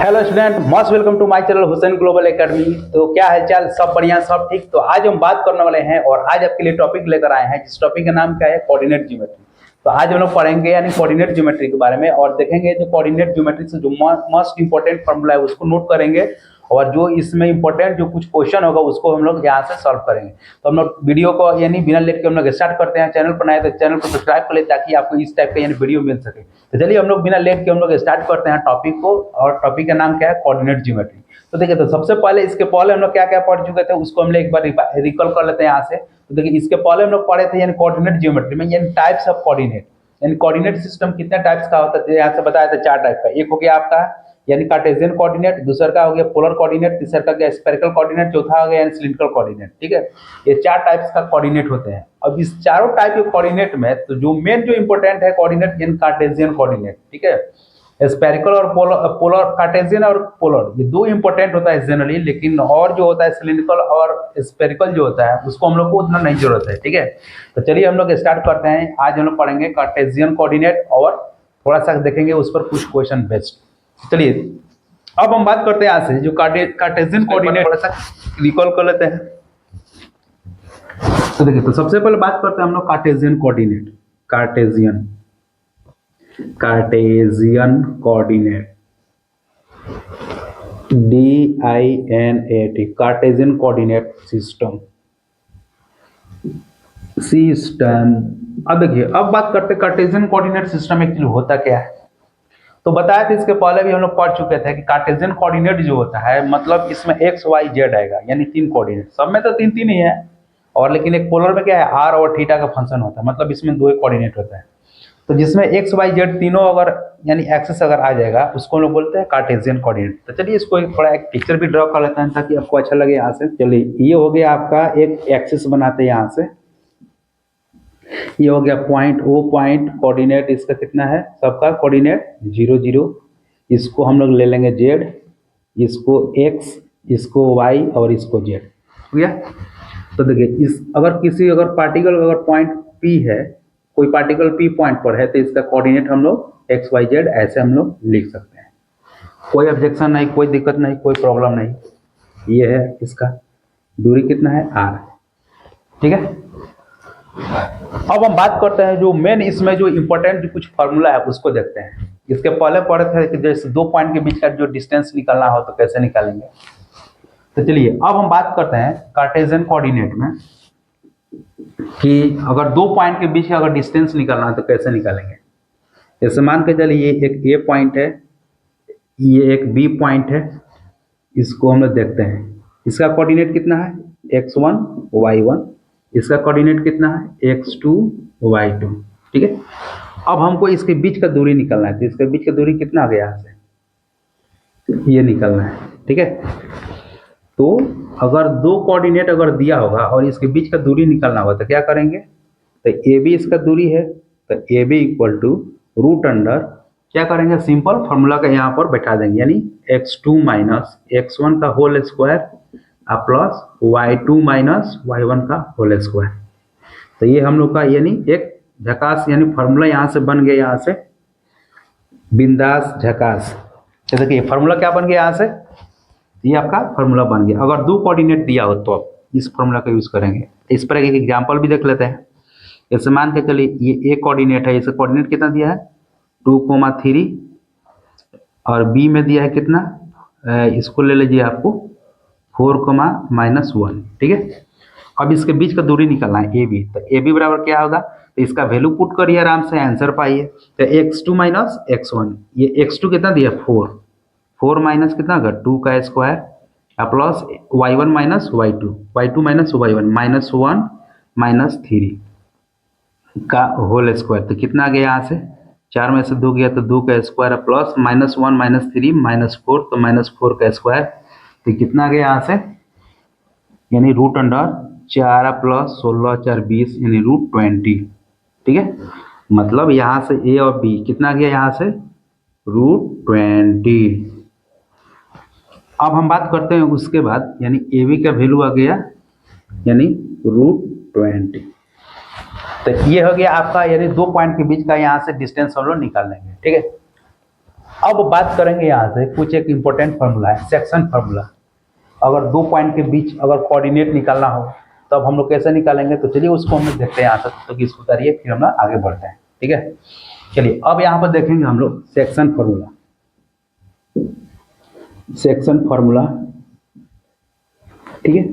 Hello student, most welcome to my channel Hussain global academy. तो क्या हालचाल, सब बढ़िया, सब ठीक। तो आज हम बात करने वाले हैं और आज आपके लिए टॉपिक लेकर आए हैं जिस टॉपिक का नाम क्या है, कोऑर्डिनेट ज्योमेट्री। तो आज हम लोग पढ़ेंगे यानी कोऑर्डिनेट ज्योमेट्री के बारे में और देखेंगे जो कोऑर्डिनेट ज्योमेट्री से जो मोस्ट इंपॉर्टेंट फॉर्मूला है उसको नोट करेंगे और जो इसमें इंपॉर्टेंट जो कुछ क्वेश्चन होगा उसको हम लोग यहाँ से सॉल्व करेंगे। तो हम लोग वीडियो को यानी बिना लेट के हम लोग स्टार्ट करते हैं। चैनल पर नए तो चैनल को सब्सक्राइब कर ले ताकि आपको इस टाइप का यानी वीडियो मिल सके। तो चलिए हम लोग बिना लेट के हम लोग स्टार्ट करते हैं टॉपिक को, और टॉपिक का नाम क्या है, कोऑर्डिनेट ज्योमेट्री। तो देखिए, तो सबसे पहले इसके पहले हम लोग क्या क्या पढ़ चुके थे उसको हम लोग एक बार रिकॉल कर लेते हैं यहाँ से। तो देखिए, इसके पहले हम लोग पढ़े थे यानी कोऑर्डिनेट ज्योमेट्री में यानी टाइप्स ऑफ कोऑर्डिनेट, यानी कोऑर्डिनेट सिस्टम कितने टाइप्स का होता है। यहाँ से बताया था 4 टाइप का। एक हो गया आपका यानी कार्टेशियन कोऑर्डिनेट, दूसरा का हो गया पोलर कोऑर्डिनेट, तीसरा का गया स्फेरिकल कोऑर्डिनेट, चौथा हो गया यानी सिलिंड्रिकल कोऑर्डिनेट। ठीक है, ये 4 टाइप्स का कोऑर्डिनेट होते हैं। अब इस चारों टाइप के कोऑर्डिनेट में तो जो मेन जो इंपॉर्टेंट है कोऑर्डिनेट यानी कार्टेशियन कोऑर्डिनेट। ठीक है, स्फेरिकल और पोलर, कार्टेशियन और पोलर, ये 2 इंपॉर्टेंट होता है जनरली, लेकिन और जो होता है सिलिंड्रिकल और स्फेरिकल जो होता है उसको हम लोग को उतना नहीं जरूरत है। ठीक है, तो चलिए हम लोग स्टार्ट करते हैं। आज हम लोग पढ़ेंगे कार्टेशियन कोऑर्डिनेट और थोड़ा सा देखेंगे उस पर कुछ क्वेश्चन बेस्ड। चलिए अब हम बात करते हैं यहाँ से जो कार्टेशियन कोऑर्डिनेट, थोड़ा सा रिकॉल कर लेते हैं। तो देखिए, तो सबसे पहले बात करते हैं हम लोग Cartesian coordinate. Cartesian coordinate, DINAT, Cartesian coordinate system. अब देखिए, अब बात करते हैं कार्टेशियन कोऑर्डिनेट सिस्टम एक्चुअली होता क्या है। तो बताया था इसके पहले भी हम लोग पढ़ चुके थे कि कार्टेशियन कोऑर्डिनेट जो होता है मतलब इसमें एक्स वाई जेड आएगा यानी 3 कोऑर्डिनेट। सब में तो 3 ही है, और लेकिन एक पोलर में क्या है, आर और थीटा का फंक्शन होता है, मतलब इसमें 2 कोऑर्डिनेट होता है। तो जिसमें एक्स वाई जेड तीनों अगर यानी एक्सेस अगर आ जाएगा उसको हम लोग बोलते हैं कार्टेशियन कोऑर्डिनेट। तो चलिए इसको थोड़ा एक पिक्चर भी ड्रॉ कर लेते हैं ताकि आपको अच्छा लगे यहाँ से। चलिए, ये हो गया आपका एक एक्सिस बनाते हैं यहाँ से, ये हो गया पॉइंट ओ पॉइंट, कोऑर्डिनेट इसका कितना है, सबका कोऑर्डिनेट 0 0। इसको हम लोग ले लेंगे जेड, इसको एक्स, इसको वाई और इसको जेड। हो गया। तो देखिए, इस अगर पार्टिकल अगर पॉइंट पी है, कोई पार्टिकल पी पॉइंट पर है तो इसका कोऑर्डिनेट हम लोग एक्स वाई जेड ऐसे हम लोग लिख सकते हैं। कोई ऑब्जेक्शन नहीं, कोई दिक्कत नहीं, कोई प्रॉब्लम नहीं। ये है इसका दूरी कितना है, आर। ठीक है, अब हम बात करते हैं जो मेन इसमें जो इंपॉर्टेंट जो कुछ फार्मूला है उसको देखते हैं। इसके पहले पढ़े थे कि जैसे 2 पॉइंट के बीच का जो डिस्टेंस निकालना हो तो कैसे निकालेंगे। तो चलिए अब हम बात करते हैं कार्टेशियन कोऑर्डिनेट में कि अगर 2 पॉइंट के बीच का अगर डिस्टेंस निकालना है तो कैसे निकालेंगे। जैसे मान के चलिए ये एक ए पॉइंट है, ये एक बी पॉइंट है, इसको हम लोग देखते हैं। इसका कोऑर्डिनेट कितना है, x1 y1, इसका कोऑर्डिनेट कितना है, x2 y2। ठीक है, अब हमको इसके बीच का दूरी निकालना है। तो इसके बीच का दूरी कितना आ गया यहाँ से, ये निकालना है। ठीक है, तो अगर 2 कोऑर्डिनेट अगर दिया होगा और इसके बीच का दूरी निकालना होगा तो क्या करेंगे। तो ए बी इसका दूरी है, तो A B equal to root under क्या करेंगे, सिंपल फार्मूला का यहाँ पर बैठा देंगे यानी x2 माइनस x1 का whole square plus y2 minus y1 का होल स्क्वायर। तो ये हम लोग का यानी एक झकास यानी फार्मूला यहाँ से बन गया, यहाँ से बिंदास झकास। तो देखिए फार्मूला क्या बन गया यहाँ से, ये आपका फार्मूला बन गया। अगर 2 कोऑर्डिनेट दिया हो तो आप इस फार्मूला का यूज करेंगे। इस पर एक एग्जाम्पल भी देख लेते हैं। जैसे मान के चलिए ये ए कोऑर्डिनेट है, इसका कोऑर्डिनेट कितना दिया है 2,3 और बी में दिया है कितना, इसको ले लीजिए आपको 4,-1। ठीक है, अब इसके बीच का दूरी निकालना है ए बी। तो ए बी बराबर क्या होगा, तो इसका वैल्यू पुट करिए आराम से, आंसर पाइए। तो x2 माइनस x1, ये x2 कितना दिया 4 माइनस कितना होगा 2 का square plus y1 minus y2 minus y1 -1 -3 का होल स्क्वायर। तो कितना आ गया यहाँ से, 4 में से 2 गया तो 2 का स्क्वायर प्लस -1 -3 -4, तो -4 का स्क्वायर। तो कितना आ गया यहाँ से, यानी रूट अंडर 4 प्लस 16 4 20 यानी √20। ठीक है, मतलब यहाँ से ए और बी कितना गया यहाँ से √20। अब हम बात करते हैं उसके बाद यानी ए बी का वैल्यू आ गया यानी √20। तो ये हो गया आपका यानी 2 पॉइंट के बीच का यहाँ से डिस्टेंस हम लोग निकाल लेंगे। ठीक है, अब बात करेंगे यहाँ से कुछ एक इम्पोर्टेंट फार्मूला है, सेक्शन फार्मूला। अगर 2 पॉइंट के बीच अगर कोऑर्डिनेट निकालना हो तो अब हम लोग कैसे निकालेंगे, तो चलिए उसको हम लोग देखते हैं यहाँ तक, तो इसको करिए फिर हम लोग आगे बढ़ते हैं। ठीक है, चलिए अब यहाँ पर देखेंगे हम लोग सेक्शन फार्मूला। सेक्शन फार्मूला, ठीक है।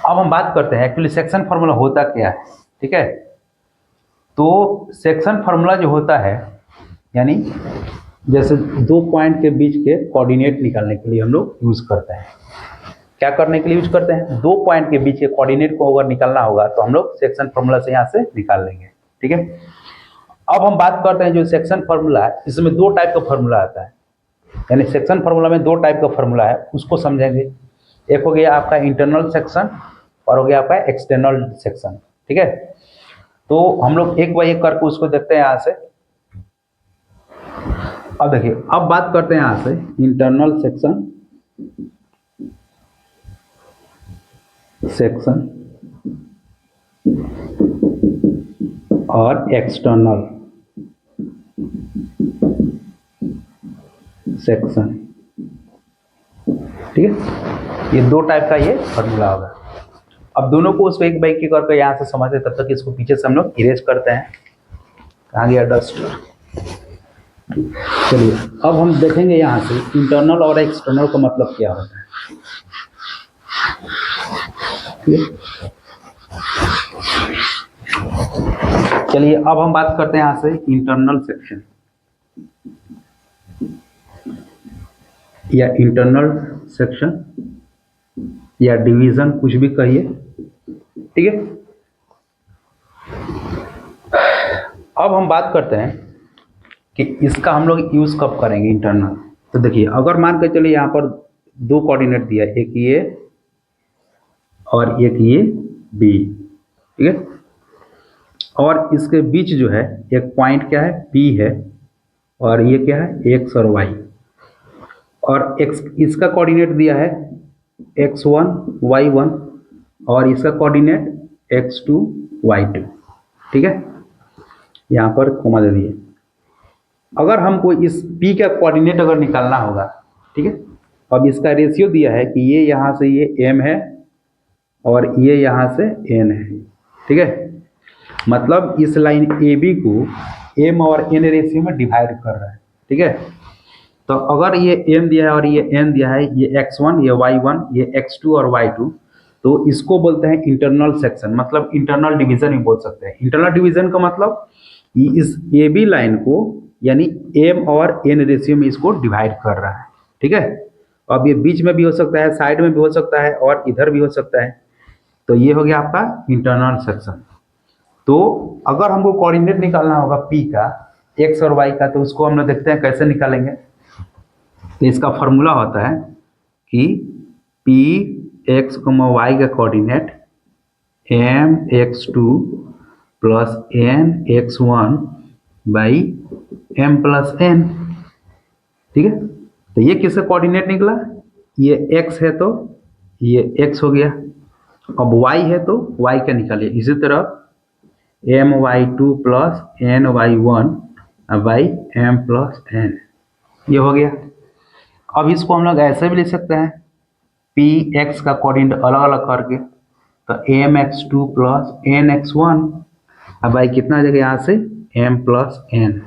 अब हम बात करते हैं एक्चुअली सेक्शन फार्मूला होता क्या है। ठीक है, तो सेक्शन फार्मूला जो होता है यानी जैसे 2 पॉइंट के बीच के कोऑर्डिनेट निकालने के लिए हम लोग यूज करते हैं। क्या करने के लिए यूज करते हैं, 2 पॉइंट के बीच के कोऑर्डिनेट को अगर निकालना होगा तो हम लोग सेक्शन फार्मूला से यहाँ से निकाल लेंगे। ठीक है, अब हम बात करते हैं जो सेक्शन फार्मूला है, इसमें 2 टाइप का फार्मूला आता है। यानी सेक्शन फार्मूला में 2 टाइप का फार्मूला है, उसको समझेंगे। एक हो गया आपका इंटरनल सेक्शन और हो गया आपका एक्सटर्नल सेक्शन। ठीक है, तो हम लोग एक बार एक करके उसको देखते हैं यहाँ से। अब देखिए, अब बात करते हैं यहाँ से इंटरनल सेक्शन और एक्सटर्नल सेक्शन। ठीक है, ये 2 टाइप का ये फार्मूला होगा। अब दोनों को उसको एक बाई के करके यहाँ से समझते, तब तक इसको पीछे से हम लोग इरेज करते हैं। कहाँ गया डस्टर। चलिए अब हम देखेंगे यहाँ से इंटरनल और एक्सटर्नल का मतलब क्या होता है। चलिए अब हम बात करते हैं यहाँ से इंटरनल सेक्शन या इंटरनल सेक्शन या डिवीजन, कुछ भी कहिए। ठीक है, अब हम बात करते हैं कि इसका हम लोग यूज कब करेंगे इंटरनल। तो देखिए, अगर मान के चलिए यहाँ पर 2 कोऑर्डिनेट दिया है, एक ये और एक ये बी। ठीक है, और इसके बीच जो है एक पॉइंट क्या है, पी है, और ये क्या है, एक्स और वाई। और एक्स इसका कोऑर्डिनेट दिया है x1 y1 और इसका कोऑर्डिनेट x2 y2। ठीक है, यहाँ पर कोमा दे दिए। अगर हमको इस p का कोऑर्डिनेट अगर निकालना होगा, ठीक है, अब इसका रेशियो दिया है कि ये यहाँ से ये m है और ये यहाँ से n है। ठीक है, मतलब इस लाइन AB को m और n रेशियो में डिवाइड कर रहा है। ठीक है, तो अगर ये m दिया है और ये n दिया है, ये x1 ये y1 ये x2 और y2, तो इसको बोलते हैं इंटरनल सेक्शन, मतलब इंटरनल डिवीजन भी बोल सकते हैं। इंटरनल डिवीजन का मतलब इस AB लाइन को यानी m और n रेशियो में इसको डिवाइड कर रहा है। ठीक है, अब ये बीच में भी हो सकता है, साइड में भी हो सकता है और इधर भी हो सकता है। तो ये हो गया आपका इंटरनल सेक्शन। तो अगर हमको कोऑर्डिनेट निकालना होगा p का, x और y का, तो उसको हम लोग देखते हैं कैसे निकालेंगे। तो इसका फॉर्मूला होता है कि पी एक्स वाई का coordinate mx2 plus nx1 by m+n। ठीक है, तो ये किसका कोऑर्डिनेट निकला, ये x है तो ये x हो गया। अब y है तो y का निकालिए। इसी तरह my2 plus ny1 by m+n, ये हो गया। अब इसको हम लोग ऐसे भी लिख सकते हैं, पी एक्स का कोऑर्डिनेट अलग अलग करके, तो mx2 प्लस nx1 अब भाई कितना आ जाएगा यहाँ से m+n।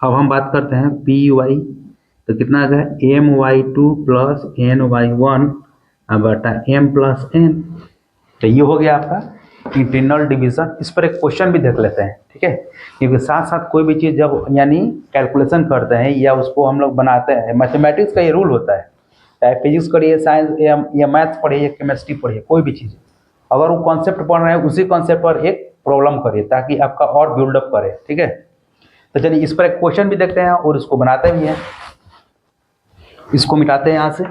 अब हम बात करते हैं पी वाई, तो कितना आ गया my2 प्लस ny1 बटा m+n। तो ये हो गया आपका इंटरनल डिवीजन। इस पर एक क्वेश्चन भी देख लेते हैं। ठीक है, क्योंकि साथ साथ कोई भी चीज़ जब यानी कैलकुलेशन करते हैं या उसको हम लोग बनाते हैं, मैथमेटिक्स का ये रूल होता है, चाहे फिजिक्स पढ़िए, साइंस या मैथ्स पढ़िए, केमिस्ट्री पढ़िए, कोई भी चीज़, अगर वो कॉन्सेप्ट पढ़ रहे हैं उसी कॉन्सेप्ट पर एक प्रॉब्लम करिए ताकि आपका और बिल्डअप करे। ठीक है, तो चलिए इस पर एक क्वेश्चन भी देखते हैं और इसको बनाते भी हैं। इसको मिटाते हैं यहाँ से,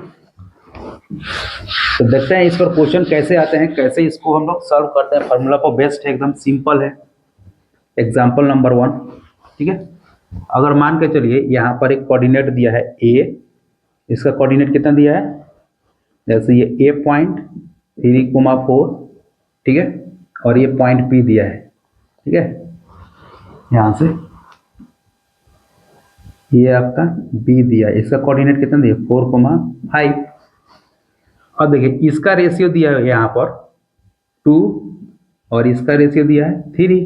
तो देखते हैं इस पर क्वेश्चन कैसे आते हैं, कैसे इसको हम लोग सॉल्व करते हैं। फार्मूला पर बेस्ड है, एकदम सिंपल है। Example number 1। ठीक है, अगर मान के चलिए यहाँ पर एक कोऑर्डिनेट दिया है a, इसका कोऑर्डिनेट कितना दिया है, जैसे ये a पॉइंट 3,4, ठीक है, और ये पॉइंट p दिया है। ठीक है, यहाँ से ये आपका बी दिया, इसका कोऑर्डिनेट कितना दिया 4,5। अब देखिए इसका रेशियो दिया है यहाँ पर 2 और इसका रेशियो दिया है 3।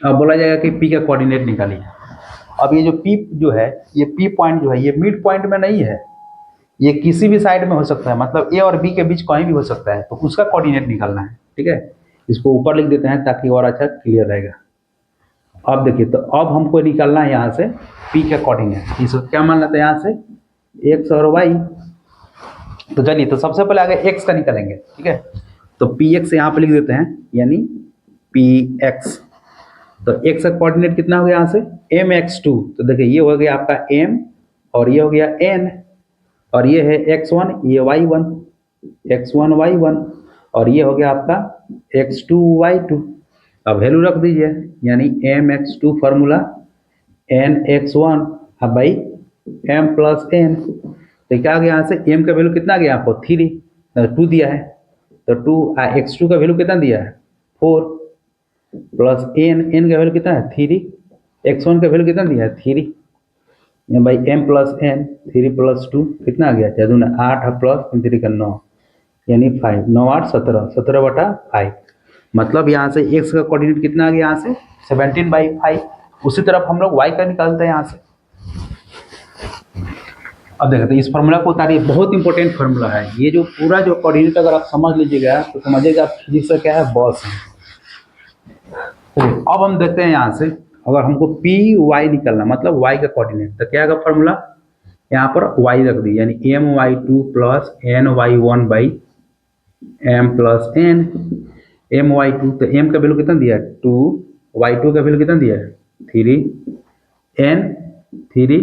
अब बोला जाएगा कि पी का कोऑर्डिनेट निकालिए। अब ये जो पी जो है, ये पी पॉइंट जो है ये मिड पॉइंट में नहीं है, ये किसी भी साइड में हो सकता है, मतलब ए और बी के बीच कहीं भी हो सकता है, तो उसका कोऑर्डिनेट निकालना है। ठीक है, इसको ऊपर लिख देते हैं ताकि और अच्छा क्लियर रहेगा। अब देखिए, तो अब हमको निकालना है यहाँ से पी का कोऑर्डिनेट। इसको क्या मान लेते हैं यहाँ से एक्स और वाई। तो चलिए, तो सबसे पहले आगे एक्स का निकालेंगे। ठीक है, तो पी एक्स यहाँ पे लिख देते हैं, यानी पी एक्स। तो एक्स का कोऑर्डिनेट कितना हो गया यहाँ से एम एक्स टू। तो देखिए ये हो गया आपका एम और ये हो गया एन, और ये है x1, ये y1, x1 y1, और ये हो गया आपका x2 y2। अब वैल्यू रख दीजिए, यानी mx2 formula nx1 by m plus n। तो क्या आ गया यहाँ से m का वैल्यू कितना आ गया आपको 3, 2 दिया है, तो 2 x2 का वैल्यू कितना दिया है 4 प्लस n का वैल्यू कितना है 3, x1 का वैल्यू कितना दिया है 3 by m plus n, 3 plus 2 कितना आ गया 4 8 प्लस 3 का 9, यानी 5, 9 8 17, 17/5। मतलब यहाँ से x का कोऑर्डिनेट कितना आ गया यहाँ से 17/5। उसी तरफ हम लोग y का निकालते हैं यहाँ से। अब देखते हैं इस फार्मूला को उतारिए, बहुत इंपॉर्टेंट फार्मूला है ये। जो पूरा जो कोऑर्डिनेट अगर आप समझ लीजिएगा तो समझिएगा फिजिक्स का क्या है, बॉस है। अब हम देखते हैं यहाँ से, अगर हमको पी वाई निकलना, मतलब वाई का कोऑर्डिनेट, तो क्या का फॉर्मूला यहाँ पर वाई रख दी, यानी my2 plus ny1 by m plus n। my2 तो m का वैल्यू कितना दिया है 2, y2 का वैल्यू कितना दिया है 3, n 3,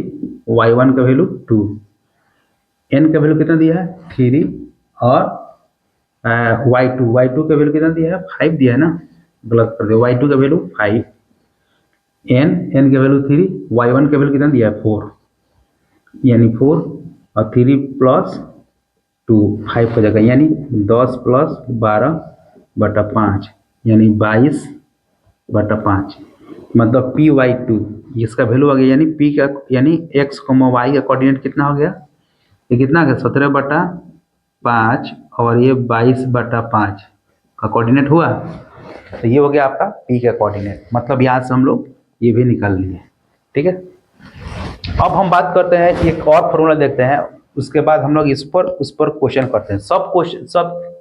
y1 का वैल्यू 2, n का वैल्यू कितना दिया है 3, और y2 का वैल्यू कितना दिया है 5 दिया है ना, गलत कर दिया, y2 का वैल्यू 5, n का वैल्यू 3, y1 का वैल्यू कितना दिया है 4, यानी 4 और 3 प्लस 2 5 हो जाएगा, यानी 10 प्लस 12/5, यानी 22/5। मतलब py2 इसका वैल्यू आ गया, यानी p का, यानी x, y का कोऑर्डिनेट कितना हो गया, ये कितना आ गया 17/5 और ये 22/5 का कोऑर्डिनेट हुआ। तो ये हो गया आपका p का कोऑर्डिनेट। मतलब यहाँ से हम लोग ये भी निकाल लिए। ठीक है, अब हम बात करते हैं एक और फार्मूला देखते हैं, उसके बाद हम लोग उस पर क्वेश्चन करते हैं। सब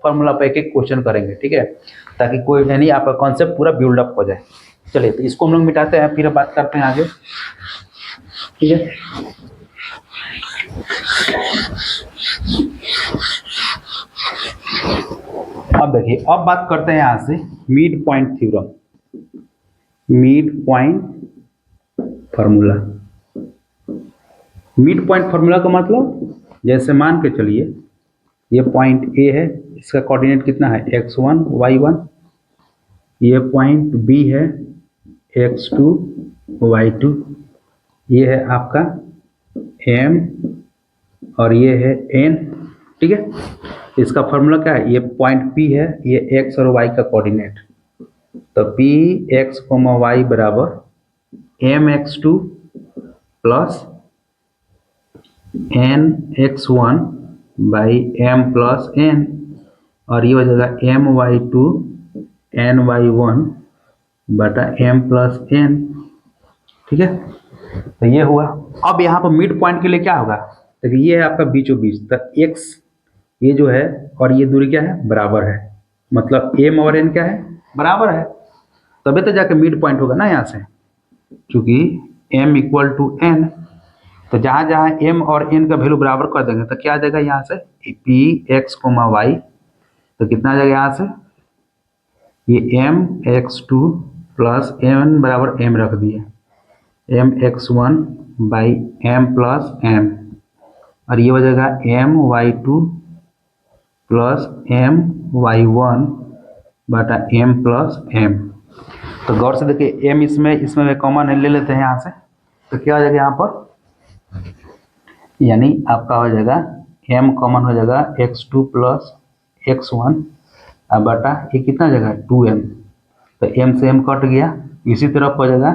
फार्मूला पे एक एक क्वेश्चन करेंगे। ठीक है, ताकि कोई यानी आपका कॉन्सेप्ट पूरा बिल्डअप हो जाए। चलिए, तो इसको हम लोग मिटाते हैं, फिर बात करते हैं आगे। ठीक है, अब देखिए, अब बात करते हैं यहाँ से mid point theorem, mid point formula. Mid point formula का मतलब, जैसे मान के चलिए ये पॉइंट ए है, इसका कोऑर्डिनेट कितना है x1 y1, ये पॉइंट बी है x2 y2, ये है आपका m और ये है n। ठीक है, इसका फार्मूला क्या है, ये पॉइंट p है, ये x और y का कोऑर्डिनेट, तो p x, y बराबर mx2 plus nx1 by m plus n, और ये हो जाएगा my2 ny1 बटा m प्लस n। ठीक है, तो ये हुआ। अब यहाँ पर मिड पॉइंट के लिए क्या होगा, देखिए ये है आपका बीचों बीच, तो x ये जो है और ये दूरी क्या है बराबर है, मतलब m और n क्या है बराबर है, तभी तो जाके मिड पॉइंट होगा ना यहाँ से, क्योंकि m इक्वल टू n। तो जहाँ जहाँ m और n का वैल्यू बराबर कर देंगे तो क्या आ जाएगा यहाँ से p x, y, तो कितना आ जाएगा यहाँ से, ये mx2 प्लस m बराबर m रख दिए, mx1 by m plus m, और ये हो जाएगा my2 प्लस my1 बटा m प्लस m। तो गौर से देखिए m इसमें कॉमन है, ले लेते हैं यहाँ से, तो क्या हो जाएगा यहाँ पर, यानी आपका हो जाएगा m कॉमन हो जाएगा x2 प्लस x1 बटा ये कितना हो जाएगा 2m, तो m से m कट गया। इसी तरफ हो जाएगा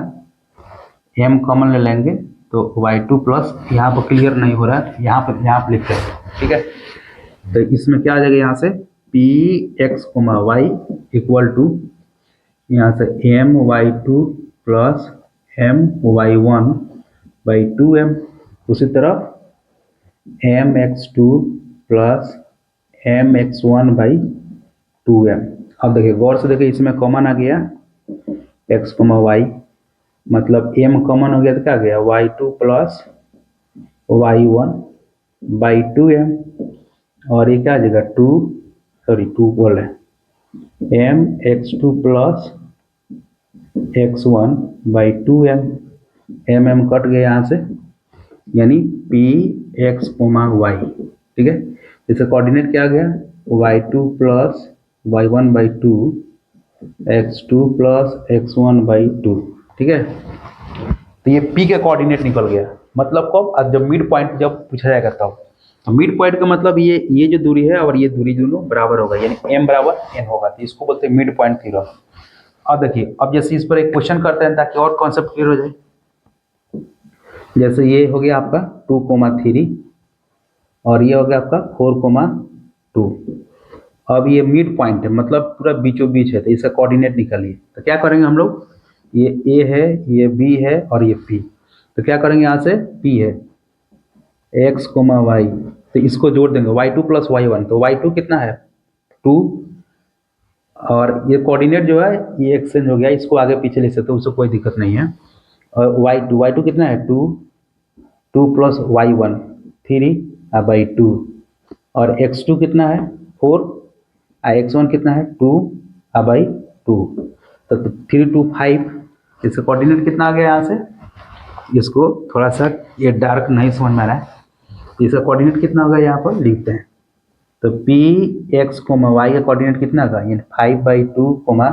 m कॉमन ले लेंगे तो y2 प्लस, यहाँ पर क्लियर नहीं हो रहा है, यहाँ पर लिखते हैं, ठीक है। तो इसमें क्या आ जाएगा, यहाँ से P x comma y equal to यहाँ से my2 plus my1 by 2m, उसी तरह mx2 plus mx1 by 2m। अब देखिए गौर से देखिए, इसमें कॉमन आ गया x कोमा वाई, मतलब m कॉमन हो गया तो क्या आ गया y2 plus y1 by 2m, और ये क्या आ जाएगा 2 बोल रहे हैं mx2 plus x1 by 2m, m cut गया यहाँ से, यानी पी एक्स कोमा वाई, ठीक है। इसका कोऑर्डिनेट क्या आ गया y2 plus y1 by 2, x2 plus x1 by 2, ठीक है। तो ये p के कोऑर्डिनेट निकल गया, मतलब कब, जब मिड पॉइंट जब पूछा जाएगा तब। तो मिड पॉइंट का मतलब ये जो दूरी है और ये दूरी दोनों बराबर होगा, यानी m बराबर n होगा, तो इसको बोलते हैं मिड पॉइंट थ्योरम। अब देखिए, अब जैसे इस पर एक क्वेश्चन करते हैं ताकि और कॉन्सेप्ट क्लियर हो जाए। जैसे ये हो गया आपका 2,3 और ये हो गया आपका 4,2। अब ये मिड पॉइंट है, मतलब पूरा बीचों बीच है, तो इसका कोऑर्डिनेट निकालिए। तो क्या करेंगे हम लोग, ये ए है, ये बी है और ये पी, तो क्या करेंगे यहाँ से पी है एक्स कोमा वाई, तो इसको जोड़ देंगे y2 प्लस y1, तो y2 कितना है 2, और ये कोऑर्डिनेट जो है ये एक्सचेंज हो गया, इसको आगे पीछे लिख सकते हो, उससे कोई दिक्कत नहीं है। और y2 कितना है 2 प्लस y1 3 बाई 2, और x2 कितना है 4, x1 कितना है 2 बाई 2, तो 3 2 5, इसका कोऑर्डिनेट कितना आ गया यहाँ से, इसको थोड़ा सा ये डार्क नहीं समझ में आ रहा है, इसका कोऑर्डिनेट कितना होगा यहाँ पर लिखते हैं। तो पी एक्स कोमा वाई का कोऑर्डिनेट कितना होगा, यानी 5/2 कोमा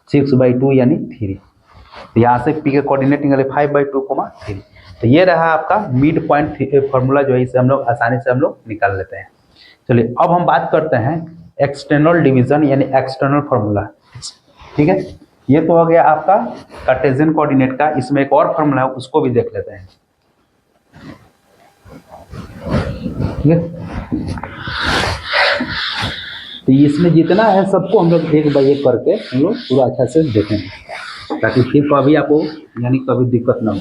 6/2 यानी 3। तो यहाँ से पी का कोऑर्डिनेट निकले 5/2 कोमा 3। तो ये रहा आपका मिड पॉइंट फॉर्मूला, जो है इसे हम लोग आसानी से हम लोग निकाल लेते हैं। चलिए अब हम बात करते हैं एक्सटर्नल डिवीजन यानी एक्सटर्नल फॉर्मूला, ठीक है। ये तो हो गया आपका कार्टेशियन कोऑर्डिनेट का, इसमें एक और फॉर्मूला है उसको भी देख लेते हैं, ठीक है। तो इसमें जितना है सबको हम लोग एक बाय एक करके हम लोग पूरा अच्छा से देखेंगे, ताकि फिर कभी आपको यानी कभी दिक्कत ना हो।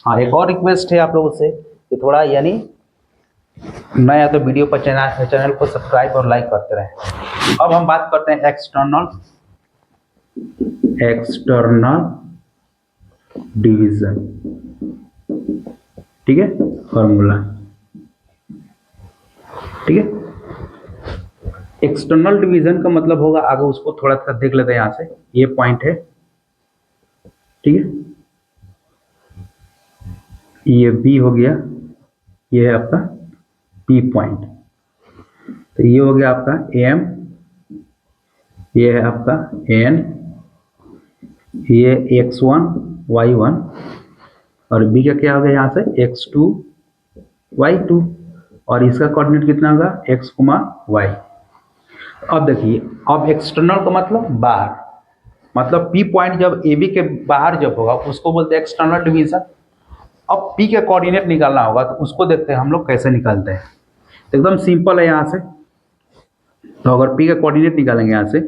हाँ, एक और रिक्वेस्ट है आप लोगों से कि थोड़ा यानी नया तो वीडियो पर चैनल को सब्सक्राइब और लाइक करते रहें। अब हम बात करते हैं एक्सटर्नल डिवीजन, ठीक है, फॉर्मूला, ठीक है। एक्सटर्नल डिवीजन का मतलब होगा, आगे उसको थोड़ा सा देख लेते हैं। यहाँ से ये पॉइंट है, ठीक है, ये बी हो गया, ये है आपका पी पॉइंट, तो ये हो गया आपका एम, ये है आपका एन, ये x1 y1, और बी का क्या हो गया यहाँ से x2 y2, और इसका कोऑर्डिनेट कितना होगा x, y। अब देखिए, अब एक्सटर्नल का मतलब बाहर, मतलब पी पॉइंट जब ए बी के बाहर जब होगा उसको बोलते हैं एक्सटर्नल डिवीजन। अब पी के कोऑर्डिनेट निकालना होगा, तो उसको देखते हैं हम लोग कैसे निकालते हैं। तो एकदम सिंपल है यहाँ से, तो अगर पी का कोऑर्डिनेट निकालेंगे यहाँ से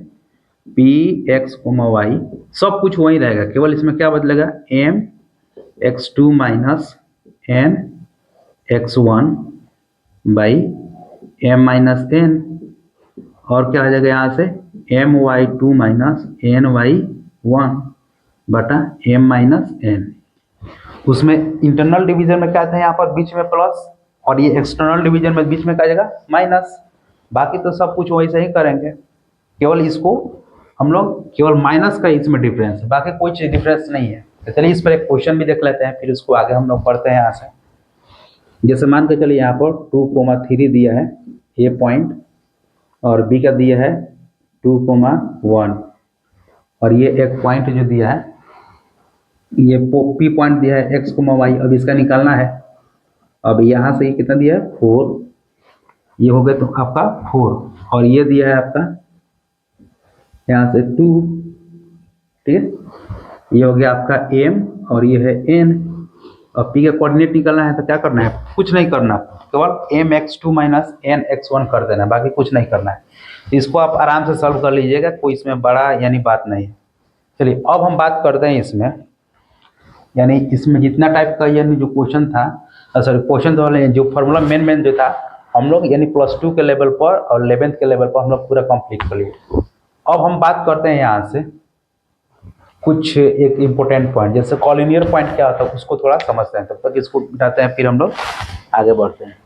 पी एक्स कोमा वाई, सब कुछ वही रहेगा, केवल इसमें क्या बदलेगा m x2 minus n x1 by m minus n, और क्या आ जाएगा यहाँ से my2 माइनस ny1 बटा m माइनस एन। उसमें इंटरनल डिवीजन में क्या था, यहाँ पर बीच में प्लस, और ये एक्सटर्नल डिवीजन में बीच में क्या जाएगा माइनस। बाकी तो सब कुछ वैसे ही करेंगे, केवल इसको हम लोग केवल माइनस का इसमें डिफरेंस है, बाकी कोई चीज़ डिफरेंस नहीं है। तो चलिए इस पर एक क्वेश्चन भी देख लेते हैं, फिर उसको आगे हम लोग पढ़ते हैं यहाँ से। जैसे मान के चलिए यहाँ पर 2,3 दिया है ए पॉइंट, और बी का दिया है 2,1, और ये एक पॉइंट जो दिया है ये पी पॉइंट दिया है x, y। अब इसका निकालना है। अब यहाँ से ये कितना दिया है 4, ये हो गया तो आपका 4, और ये दिया है आपका यहाँ से 2, ठीक है, ये हो गया आपका m, और ये है n, अब पी का कोऑर्डिनेट निकालना है तो क्या करना है, कुछ नहीं करना, केवल mx2 माइनस nx1 कर देना, बाकी कुछ नहीं करना है। इसको आप आराम से सॉल्व कर लीजिएगा, कोई इसमें बड़ा यानी बात नहीं है। चलिए अब हम बात करते हैं इसमें, यानी इसमें जितना टाइप का यानी जो क्वेश्चन था, सॉरी क्वेश्चन तो जो फार्मूला मेन जो था हम लोग यानी +2 के लेवल पर और 11th के लेवल पर हम लोग पूरा कंप्लीट कर लिए। अब हम बात करते हैं यहाँ से कुछ एक इम्पोर्टेंट पॉइंट, जैसे कॉलिनियर पॉइंट क्या होता है उसको थोड़ा समझते हैं, तब तक इसको मिटाते हैं फिर हम लोग आगे बढ़ते हैं।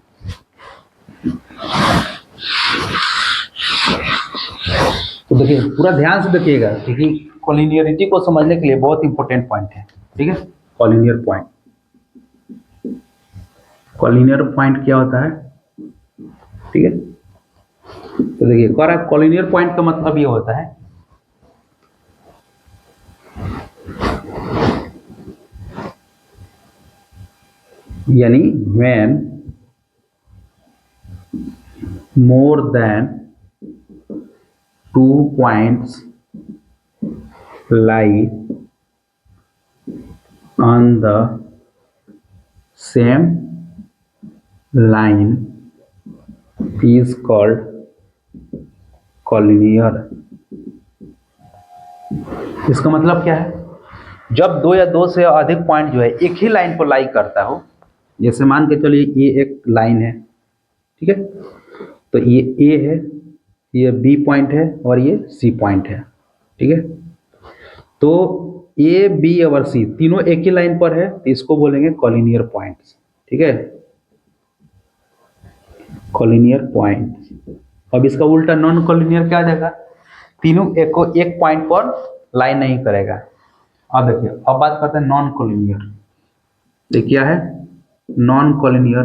तो देखिए पूरा ध्यान से देखिएगा क्योंकि कॉलिनियरिटी को समझने के लिए बहुत इंपॉर्टेंट पॉइंट है, ठीक है। कॉलिनियर पॉइंट, कॉलिनियर पॉइंट क्या होता है, ठीक है। तो देखिए कह रहा है कॉलिनियर पॉइंट का मतलब ये होता है यानी when more than 2 points lie on the same line is called collinear. इसका मतलब क्या है, जब दो या दो से अधिक पॉइंट जो है एक ही लाइन पर लाई करता हो, जैसे मान के चलिए ये एक लाइन है, ठीक है, तो ये ए है, ये बी पॉइंट है और ये सी पॉइंट है, ठीक है। तो ए बी और सी तीनों एक ही लाइन पर है तो इसको बोलेंगे कॉलिनियर पॉइंट्स, ठीक है, कॉलिनियर पॉइंट। अब इसका उल्टा नॉन कॉलिनियर क्या आ जाएगा, तीनों एक पॉइंट पर लाइन नहीं करेगा। अब देखिए अब बात करते हैं नॉन कॉलिनियर। देखिए क्या है नॉन कॉलिनियर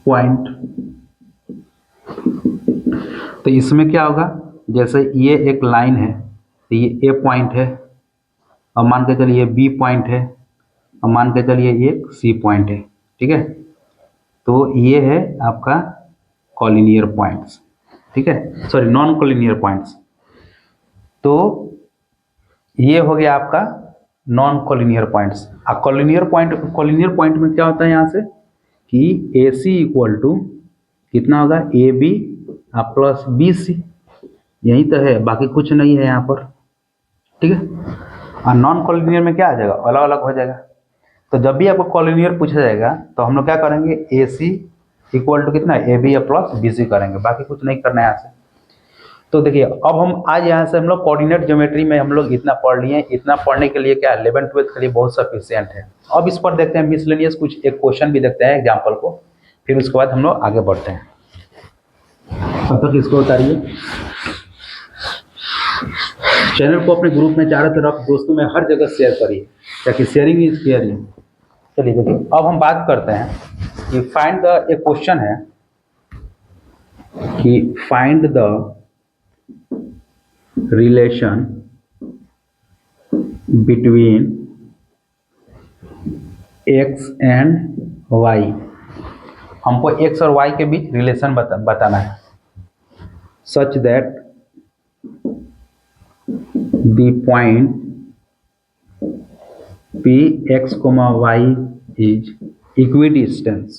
पॉइंट, तो इसमें क्या होगा, जैसे ये एक लाइन है तो ये ए पॉइंट है, अब मान के चलिए बी पॉइंट है, अब मान के चलिए ये सी पॉइंट है, ठीक है। तो ये है आपका कॉलिनियर पॉइंट्स, ठीक है, सॉरी नॉन कॉलिनियर पॉइंट्स। तो ये हो गया आपका नॉन कॉलिनियर पॉइंट्स। अब कॉलिनियर पॉइंट में क्या होता है यहाँ से कि ए सी इक्वल टू कितना होगा, A B plus B C, यही तो है, बाकी कुछ नहीं है यहाँ पर, ठीक है। और नॉन कॉलिनियर में क्या आ जाएगा, अलग अलग हो जाएगा। तो जब भी आपको कॉलिनियर पूछा जाएगा तो हम लोग क्या करेंगे, ए सी इक्वल टू कितना, A B plus B C करेंगे, बाकी कुछ नहीं करना है यहाँ से। तो देखिए अब हम आज यहाँ से हम लोग कोऑर्डिनेट ज्योमेट्री में हम लोग इतना पढ़ लिए, इतना पढ़ने के लिए क्या 11th-12th के लिए बहुत सफिशिएंट है। अब इस पर देखते हैं मिसलेनियस कुछ एक क्वेश्चन भी देखते हैं एग्जाम्पल को, फिर उसके बाद हम लोग आगे बढ़ते हैं। तब तक इसको उतारिए, चैनल को अपने ग्रुप में चारों तरफ दोस्तों में हर जगह शेयर करिए ताकि शेयरिंग इज केयरिंग। चलिए देखिए अब हम बात करते हैं कि फाइंड द, एक क्वेश्चन है कि find the relation between x and y। हमको x और y के बीच रिलेशन बताना है, such that the point p x, y is equidistant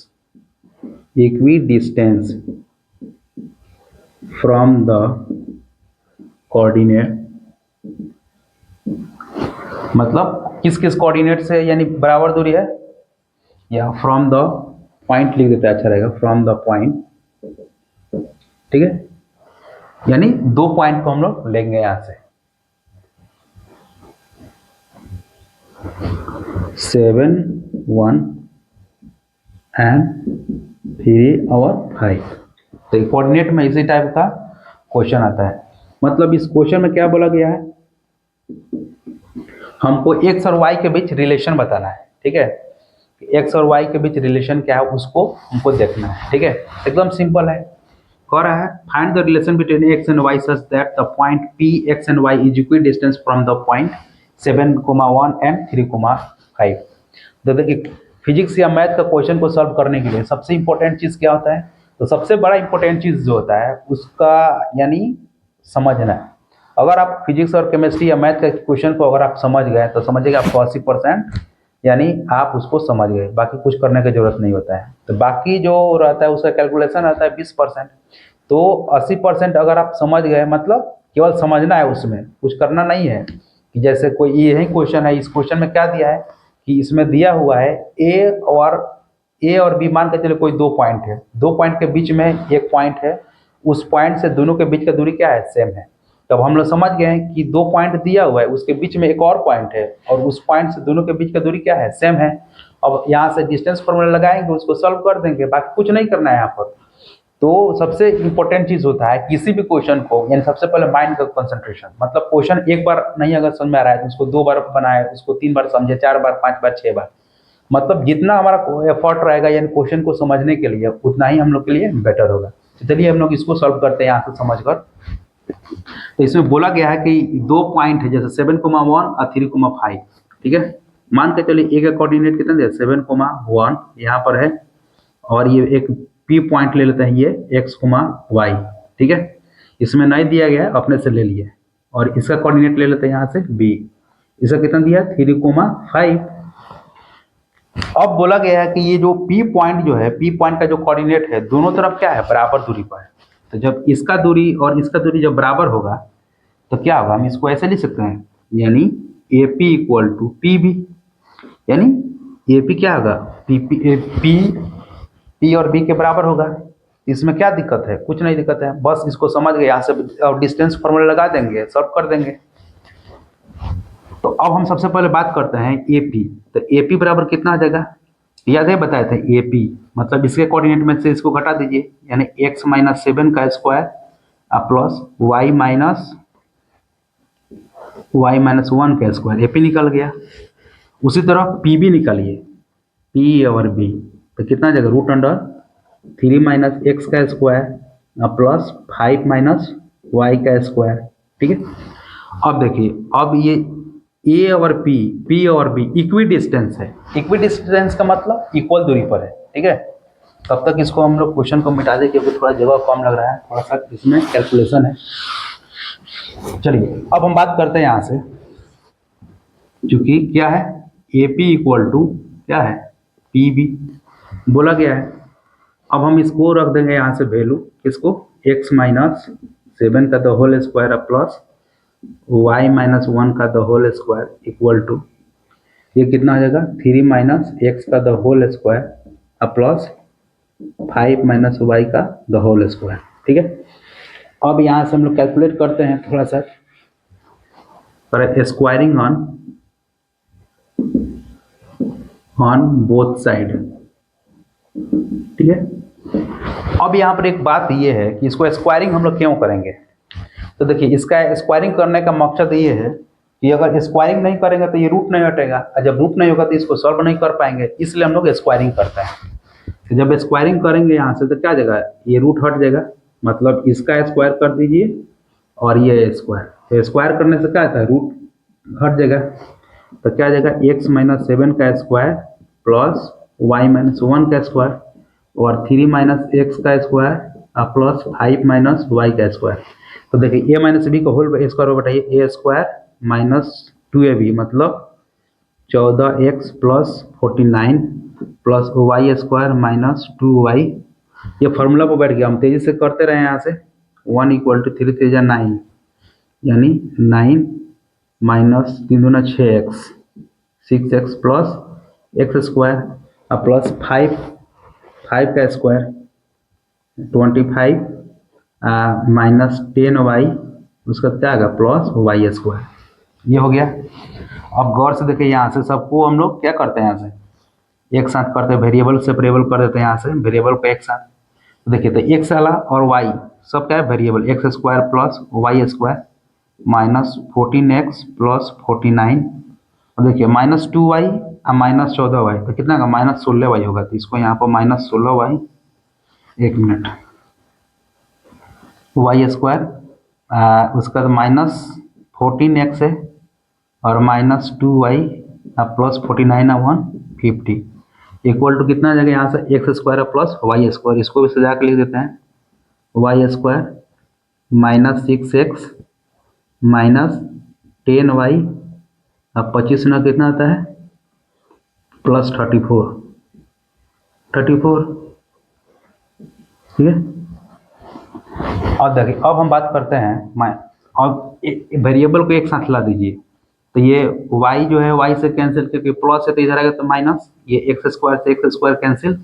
from the coordinate, मतलब किस किस कोऑर्डिनेट से यानी बराबर दूरी है, या फ्रॉम द पॉइंट लिख देते हैं, अच्छा रहेगा, फ्रॉम द पॉइंट, ठीक है, यानी दो पॉइंट को हम लोग लेंगे यहाँ से 7, 1 एंड 3 और 5। तो कोऑर्डिनेट में इसी टाइप का क्वेश्चन आता है। मतलब इस क्वेश्चन में क्या बोला गया है, हमको x और y के बीच रिलेशन बताना है, ठीक है, x और y के बीच रिलेशन क्या है उसको हमको देखना है, ठीक है, एकदम सिंपल है। कह रहा है find the relation between x and y such that the point p x and y is equidistance from the point 7, 1 and 3, 5। तो देखिए फिजिक्स या मैथ का क्वेश्चन को सॉल्व करने के लिए सबसे इंपॉर्टेंट चीज़ क्या होता है, तो सबसे बड़ा इंपॉर्टेंट चीज़ जो होता है उसका यानी समझना है। अगर आप फिजिक्स और केमिस्ट्री या मैथ के क्वेश्चन को अगर आप समझ गए तो समझिएगा आपको 80%, यानी आप उसको समझ गए, बाकी कुछ करने की जरूरत नहीं होता है। तो बाकी जो रहता है उसका कैलकुलेशन रहता है 20%। तो 80% अगर आप समझ गए मतलब केवल समझना है, उसमें कुछ करना नहीं है। कि जैसे कोई यही क्वेश्चन है, इस क्वेश्चन में क्या दिया है कि इसमें दिया हुआ है ए और बी, मान के चलिए कोई दो पॉइंट है, दो पॉइंट के बीच में एक पॉइंट है, उस पॉइंट से दोनों के बीच का दूरी क्या है, सेम है। तब हम लोग समझ गए हैं कि दो पॉइंट दिया हुआ है, उसके बीच में एक और पॉइंट है और उस पॉइंट से दोनों के बीच का दूरी क्या है, सेम है। अब यहाँ से डिस्टेंस फॉर्मूला लगाएंगे, उसको सॉल्व कर देंगे, बाकी कुछ नहीं करना है यहाँ पर। तो सबसे इंपॉर्टेंट चीज होता है किसी भी क्वेश्चन को, यानी सबसे पहले माइंड का कंसंट्रेशन, मतलब क्वेश्चन एक बार नहीं अगर समझ में आ रहा है तो उसको 2 बार बनाए, उसको 3 बार समझे, 4 बार, 5 बार, 6 बार, मतलब जितना हमारा एफर्ट रहेगा यानी क्वेश्चन को समझने के लिए, उतना ही हम लोग के लिए बेटर होगा। तो चलिए हम लोग इसको सॉल्व करते हैं यहाँ से समझकर। तो इसमें बोला गया है कि दो पॉइंट है, जैसे 7,1 और 3,5, ठीक है। मान के चलिए ए का कोऑर्डिनेट कितना दिया, 7,1 यहाँ पर है, और ये एक पी पॉइंट ले लेते हैं, ये x, y, ठीक है। इसमें नहीं दिया गया है, अपने से ले लिए, और इसका कोऑर्डिनेट ले लेते हैं यहाँ से b। इसका कितना दिया, 3,5। अब बोला गया है कि ये जो P पॉइंट जो है, P पॉइंट का जो कोऑर्डिनेट है दोनों तरफ क्या है, बराबर दूरी पर है। तो जब इसका दूरी और इसका दूरी जब बराबर होगा तो क्या होगा, हम इसको ऐसे लिख सकते हैं, यानी AP इक्वल टू PB, यानी AP क्या होगा, P और B के बराबर होगा। इसमें क्या दिक्कत है, कुछ नहीं दिक्कत है, बस इसको समझ गए, यहाँ से डिस्टेंस फॉर्मूला लगा देंगे, सॉल्व कर देंगे। तो अब हम सबसे पहले बात करते हैं AP। तो AP बराबर कितना आ जाएगा, याद है बताए थे, AP मतलब इसके कोऑर्डिनेट में से इसको घटा दीजिए, यानी x माइनस 7 का स्क्वायर प्लस y माइनस 1 का स्क्वायर, AP निकल गया। उसी तरह PB निकालिए, P और B, तो कितना आ जाएगा, रूट अंडर 3 माइनस एक्स का स्क्वायर प्लस 5 माइनस वाई का स्क्वायर, ठीक है। अब देखिए, अब ये ए और पी और बी इक्वी डिस्टेंस है। इक्वी डिस्टेंस का मतलब इक्वल दूरी पर है, ठीक है। तब तक इसको हम लोग क्वेश्चन को मिटा दें, क्योंकि थोड़ा जगह कम लग रहा है, थोड़ा सा इसमें कैलकुलेशन है। चलिए अब हम बात करते हैं यहाँ से, चूंकि क्या है, ए पी इक्वल टू क्या है, पी बी बोला गया है। अब हम इसको रख देंगे यहाँ से वैल्यू, किसको, x माइनस 7 का द होल स्क्वायर प्लस y माइनस 1 का the whole square equal to, ये कितना आ जाएगा, 3 माइनस एक्स का the whole square plus 5 minus y का द होल स्क्वायर, ठीक है। अब यहाँ से हम लोग कैलकुलेट करते हैं थोड़ा सा, स्क्वायरिंग ऑन बोथ साइड, ठीक है। अब यहाँ पर एक बात ये है कि इसको स्क्वायरिंग हम लोग क्यों करेंगे। तो देखिए, इसका स्क्वायरिंग करने का मकसद ये है कि अगर स्क्वायरिंग नहीं करेंगे तो ये रूट नहीं हटेगा, और जब रूट नहीं होगा तो इसको सॉल्व नहीं कर पाएंगे, इसलिए हम लोग स्क्वायरिंग करते हैं। तो जब स्क्वायरिंग करेंगे यहाँ से तो क्या जाएगा, ये रूट हट जाएगा, मतलब इसका स्क्वायर कर दीजिए और ये स्क्वायर, तो स्क्वायर करने से क्या आता है, रूट हट जाएगा। तो क्या जाएगा, x माइनस 7 का स्क्वायर प्लस y माइनस 1 का स्क्वायर और 3 माइनस एक्स का स्क्वायर प्लस 5 माइनस वाई का स्क्वायर। तो देखिए, a माइनस बी का होल स्क्वायर बताइए, a स्क्वायर माइनस 2ab मतलब 14x plus 49 plus y square minus 2y। ये फार्मूला पर बैठ गया, हम तेजी से करते रहे यहाँ से। 1 इक्वल टू 3 3 9, यानी 9 माइनस 3 दूना 6x, 6x plus x square plus 5 का स्क्वायर 25 माइनस 10y, उसका क्या आएगा, प्लस वाई स्क्वायर, ये हो गया। अब गौर से देखिए, यहाँ से सबको हम लोग क्या करते हैं, यहाँ से एक साथ करते हैं, वेरिएबल सेपरेबल कर देते हैं, यहाँ से वेरिएबल को एक साथ। तो देखिए, तो एक्स वाला और वाई सब क्या है, variable, x square plus y square minus 14x plus 49, और देखिए माइनस 2y और माइनस 14y, तो कितना का, माइनस 16y होगा। तो इसको यहाँ पर माइनस 16y, एक मिनट, वाई स्क्वायर उसका माइनस 14x है और माइनस 2y प्लस 49 है 150 इक्वल टू कितना आ जाएगा, यहाँ से x square plus y square, इसको भी सजा के लिख देते हैं, Y square minus 6x minus 10y, अब 25 ना कितना आता है प्लस 34, ठीक है। अब देखिए, अब हम बात करते हैं अब वेरिएबल को एक साथ ला दीजिए, तो ये y जो है y से कैंसिल, क्योंकि प्लस है तो इधर आएगा तो माइनस, ये एक्स स्क्वायर से एक्स स्क्वायर कैंसिल।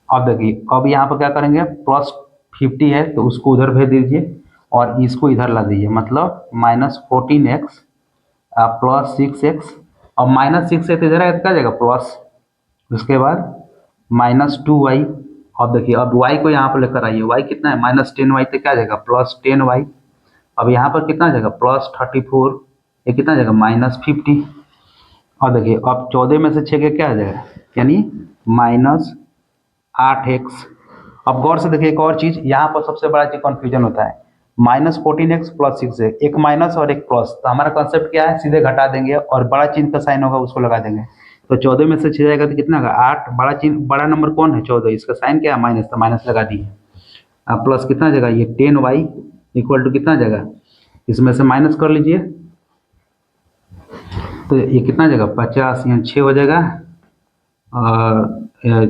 अब देखिए, अब यहाँ पर क्या करेंगे, प्लस 50 है तो उसको उधर भेज दीजिए और इसको इधर ला दीजिए, मतलब -14x प्लस 6x, अब -6 है तो इधर आएगा तो क्या जाएगा प्लस, उसके बाद -2y। अब देखिए, अब y को यहाँ पर लेकर आइए, y कितना है -10y, तो क्या जाएगा +10y। अब यहाँ पर कितना जाएगा +34, ये कितना जाएगा -50। और देखिए, अब 14 में से 6 के क्या आ जाएगा, यानी -8x। अब गौर से देखिए, एक और चीज़ यहाँ पर सबसे बड़ा चीज कन्फ्यूजन होता है, -14x प्लस 6 है, एक माइनस और एक प्लस, तो हमारा कॉन्सेप्ट क्या है, सीधे घटा देंगे और बड़ा चिन्ह का साइन होगा उसको लगा देंगे। तो 14 में से 6 जाएगा तो कितना होगा 8, बड़ा चिन्ह, बड़ा नंबर कौन है 14, इसका साइन क्या है माइनस, तो माइनस लगा दिए। अब प्लस कितना जाएगा, ये 10y इक्वल टू कितना जाएगा, इसमें से माइनस कर लीजिए, तो ये कितना जाएगा 50, यहाँ 6 हो जाएगा और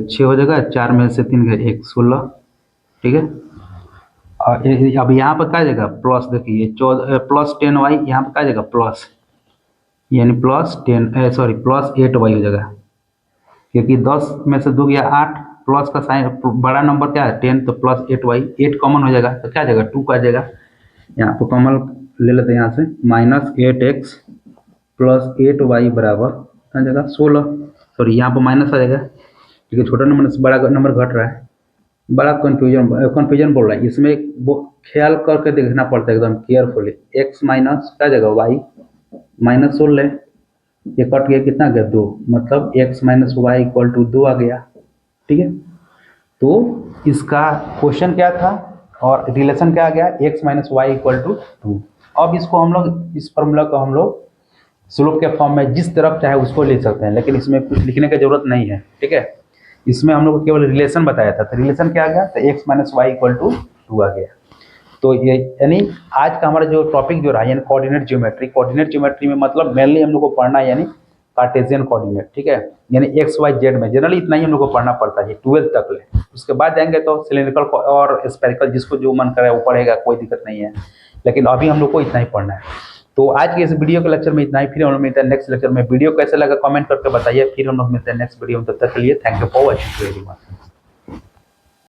6 हो जाएगा, 4 में से 3 गए 1, 16, ठीक है। और अब यहाँ पर क्या जाएगा प्लस, देखिए प्लस 10y, यहाँ पर क्या जाएगा प्लस, यानी प्लस 8y हो जाएगा, क्योंकि 10 में से 2 गया 8, प्लस का साइन, बड़ा नंबर क्या है 10, तो प्लस 8y, 8 कॉमन हो जाएगा तो क्या जाएगा 2 का जाएगा, यहाँ पर कॉमन ले लेते हैं यहाँ से, -8x प्लस 8y बराबर कितना जाएगा 16, सॉरी यहाँ पर माइनस आ जाएगा क्योंकि छोटा नंबर से बड़ा नंबर घट रहा है। बड़ा कन्फ्यूजन बोल रहा है, इसमें वो ख्याल करके देखना पड़ता है एकदम केयरफुली। x माइनस क्या जगह y -16, ये कट गया कितना गया 2, मतलब x minus y equal to 2 आ गया, ठीक है। तो इसका क्वेश्चन क्या था और रिलेशन क्या आ गया, x minus y equal to 2। अब इसको हम लोग, इस फॉर्मूला को हम लोग स्लोप के फॉर्म में जिस तरफ चाहे उसको ले सकते हैं, लेकिन इसमें कुछ लिखने की जरूरत नहीं है, ठीक है। इसमें हम लोग को केवल रिलेशन बताया था, तो रिलेशन क्या आ गया, तो x minus y equal to 2 आ गया। तो ये यानी आज का हमारा जो टॉपिक जो रहा, यानी कोऑर्डिनेट ज्योमेट्री में मतलब मेनली हम लोग को पढ़ना है यानी कार्टेशियन कोऑर्डिनेट, ठीक है, यानी एक्स वाई जेड में जनरली इतना ही हम लोग को पढ़ना पड़ता है 12th तक ले। उसके बाद जाएंगे तो सिलिंड्रिकल और स्फेरिकल, जिसको जो मन करे वो पढ़ेगा, कोई दिक्कत नहीं है, लेकिन अभी हम लोग को इतना ही पढ़ना है। तो आज के इस वीडियो के लेक्चर में इतना ही, फिर हम लोग मिलते हैं नेक्स्ट लेक्चर में। वीडियो कैसे लगा कमेंट करके बताइए, फिर हम लोग मिलते हैं नेक्स्ट वीडियो में, तब तक के लिए thank you for watching very much.